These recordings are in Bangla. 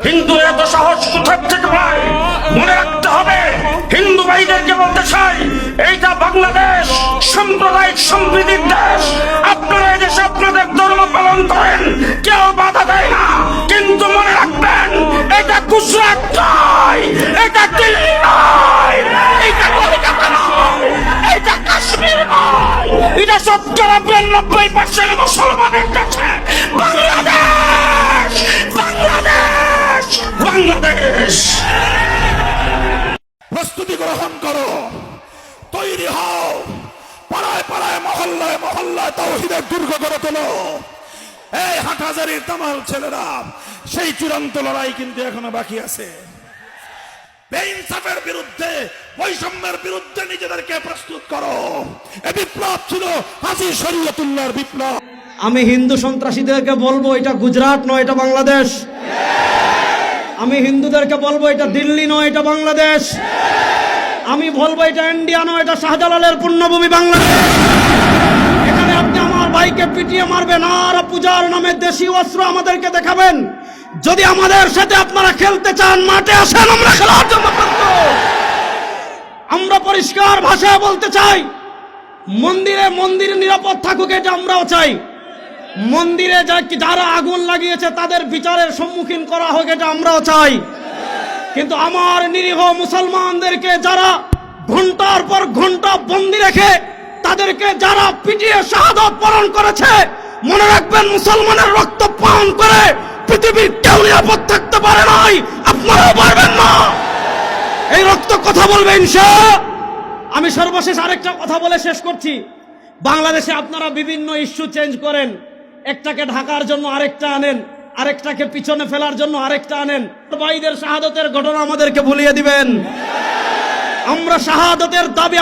হিন্দু এত সাহস কোথা থেকে পায়? মনে রাখতে হবে, হিন্দু ভাইদেরকে বলতে চাই, এইটা বাংলাদেশ সাম্প্রদায়িক সম্প্রীতির দেশ। আপনারা এই দেশে আপনাদের ধর্ম পালন করেন, কেউ বাধা দেয় না, কিন্তু মনে রাখবেন এটা গুজরাট নয়, এটা দিল্লি নয়, এটা কলকাতা নয়, এটা কাশ্মীর নয়, এটা 90% মুসলমানের কাছে বাংলাদেশ, বাংলাদেশ, বাংলাদেশ। প্রস্তুতি গ্রহণ করো, তৈরি হও, পাড়ায় পাড়ায় মহল্লায় মহল্লায় তাওহীদের দুর্গ গড়ে তোলো। এই হাটহাজারীর তামাল ছেলেরা, সেই চূড়ান্ত লড়াই কিন্তু এখনো বাকি আছে। বেইনসাফের বিরুদ্ধে, বৈষম্যের বিরুদ্ধে নিজেদেরকে প্রস্তুত করো। এই বিপ্লব ছিল হাজী শরীয়তুল্লাহর বিপ্লব। আমি হিন্দু সন্ত্রাসীদেরকে বলবো এটা গুজরাট নয়, এটা বাংলাদেশ। আমি হিন্দুদেরকে বলবো এটা দিল্লি নয়, এটা বাংলাদেশ। আমি বলবো এটা ইন্ডিয়া নয়, এটা শাহজালালের পুণ্যভূমি বাংলাদেশ। এখানে আপনি আমার ভাইকে পিটিয়ে মারবেন আর পূজার নামে দেশি অস্ত্র আমাদেরকে দেখাবেন। যদি আমাদের সাথে আপনারা খেলতে চান, মাঠে আসেন, আমরা খেলার জন্য প্রস্তুত। আমরা পরিষ্কার ভাষায় বলতে চাই, মন্দিরে নিরাপদ থাকুক, এটা আমরাও চাই। মন্দিরে যারা আগুন লাগিয়েছে তাদের বিচারের সম্মুখীন করা হোক, এটা আমরাও চাই। কিন্তু আমার নিরীহ মুসলমানদেরকে যারা ঘন্টার পর ঘন্টা বন্দী রেখে তাদেরকে যারা পিটিয়ে শাহাদাত বরণ করেছে, মনে রাখবেন মুসলমানের রক্ত পান করে পৃথিবীর কেউ নিরাপদ থাকতে পারে নাই, আপনারাও পারবেন না। এই রক্ত কথা বলবে ইনশাআল্লাহ। আমি সর্বশেষ আরেকটা কথা বলে শেষ করছি। বাংলাদেশে আপনারা বিভিন্ন ইস্যু চেঞ্জ করেন, একটাকে ঢাকার জন্য আরেকটা আনেন, আরেকটাকে পিছনে ফেলার জন্য আরেকটা আনেন। ভাইদের শাহাদাতের ঘটনা আমাদেরকে ভুলিয়ে দিবেন। আমরা শাহাদাতের দাবি,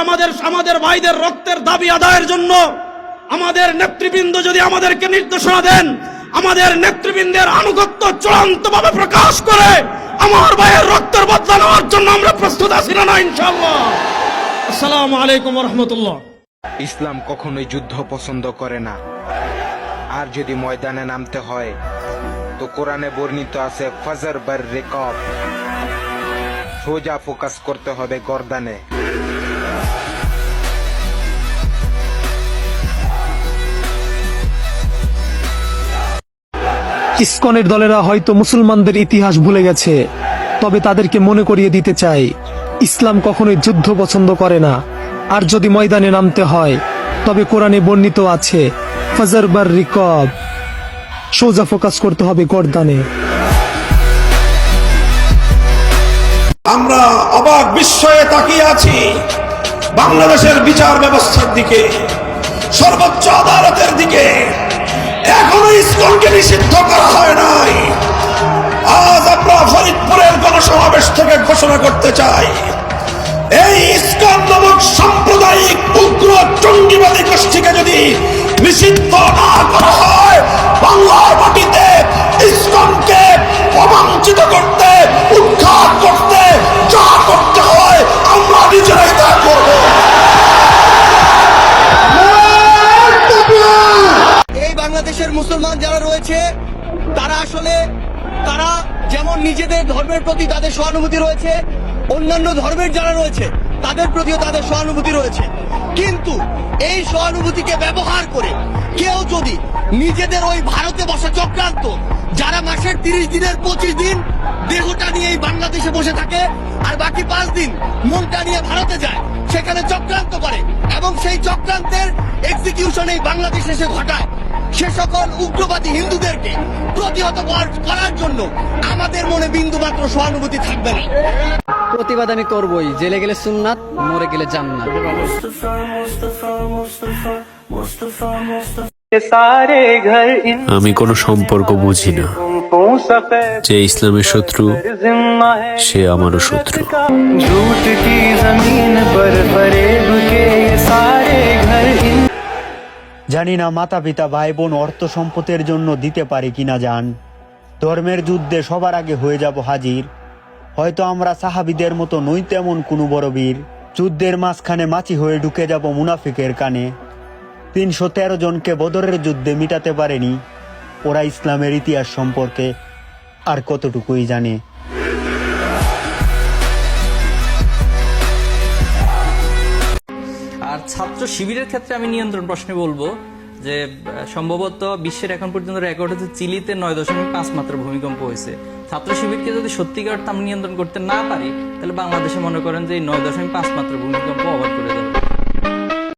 আমাদের ভাইদের রক্তের দাবি আদায়ের জন্য আমাদের নেতৃবৃন্দ যদি আমাদেরকে নির্দেশনা দেন, আমাদের নেতৃবৃন্দের আনুগত্য চূড়ান্তভাবে প্রকাশ করে আমার ভাইয়ের রক্তের বদলা নেওয়ার জন্য আমরা প্রস্তুত আছি না ইনশাআল্লাহ। আসসালামু আলাইকুম ওয়া রাহমাতুল্লাহ। ইসলাম কখনোই যুদ্ধ পছন্দ করে না, আর যদি ময়দানে নামতে হয় তো কোরআনে বর্ণিত আছে ফজর বার রিকাব, সোজা ফোকাস করতে হবে গর্দানে। ইসকনের দলেরা হয়তো মুসলমানদের ইতিহাস ভুলে গেছে, তবে তাদেরকে মনে করিয়ে দিতে চাই, ইসলাম কখনোই যুদ্ধ পছন্দ করে না, আর যদি ময়দানে নামতে হয় তবে কোরআনে বর্ণিত আছে ফজর বার রিকাব, সোজা ফোকাস করতে হবে গর্দানে। আমরা অবাক বিস্ময়ে তাকিয়ে আছি বাংলাদেশের বিচার ব্যবস্থার দিকে, সর্বোচ্চ আদালতের দিকে। এখনো ইসকনকে নিষিদ্ধ করা হয় নাই। আজ আমরা ফরিদপুরের গণসমাবেশ থেকে ঘোষণা করতে চাই, এই ইসকন নামক সাম্প্রদায়িক উগ্র জঙ্গিবাদী গোষ্ঠীকে যদি নিষিদ্ধ না করা হয়, বাংলার মাটিতে ইসকনকে অবাঞ্ছিত করতে, উৎখাত করতে যা করতে হয় আমরা নিজেরাই তা করব। এই বাংলাদেশের মুসলমান যারা রয়েছে তারা যেমন নিজেদের ধর্মের প্রতি তাদের সহানুভূতি রয়েছে, অন্যান্য ধর্মের যারা রয়েছে তাদের প্রতিও তাদের সহানুভূতি রয়েছে। কিন্তু এই সহানুভূতিকে ব্যবহার করে কেউ যদি নিজেদের ওই ভারতে বসা চক্রান্ত, যারা মাসের 30 দিনের 25 দিন দেহটা নিয়ে এই বাংলাদেশে বসে থাকে আর বাকি 5 দিন মনটা নিয়ে ভারতে যায়, সেখানে চক্রান্ত করে এবং সেই চক্রান্তের এক্সিকিউশন এই বাংলাদেশে এসে ঘটায়, সে সকল উগ্রবাদী হিন্দুদেরকে প্রতিহত করার জন্য আমাদের মনে বিন্দুমাত্র সহানুভূতি থাকবে না। প্রতিবাদ আমি করবই, জেলে গেলে সুন্নাত, মরে গেলে জান্নাত। আমি কোনো সম্পর্ক বুঝি না, যে ইসলামের শত্রু সে আমারও শত্রু। জানি না মাতা পিতা ভাই বোন অর্থ সম্পদের জন্য দিতে পারে কিনা জান। ধর্মের যুদ্ধে সবার আগে হয়ে যাব হাজির। হয়তো আমরা সাহাবীদের মতো নই তেমন কোনো বড় বীর। যুদ্ধের মাঝখানে মাছি হয়ে ঢুকে যাব মুনাফিকের কানে। 313 জনকে বদরের যুদ্ধে মিটাতে পারেনি ওরা ইসলামের ইতিহাস সম্পর্কে। আর কতটুকুই জানে। আর ছাত্র শিবিরের ক্ষেত্রে আমি নিয়ন্ত্রণ প্রশ্নে বলবো যে সম্ভবত বিশ্বের এখন পর্যন্ত রেকর্ড হচ্ছে চিলিতে 9.5 মাত্রা ভূমিকম্প হয়েছে। ছাত্র শিবিরকে যদি সত্যিকার আমরা নিয়ন্ত্রণ করতে না পারি তাহলে বাংলাদেশে মনে করেন যে 9.5 মাত্রা ভূমিকম্প অবাক করে দেবে।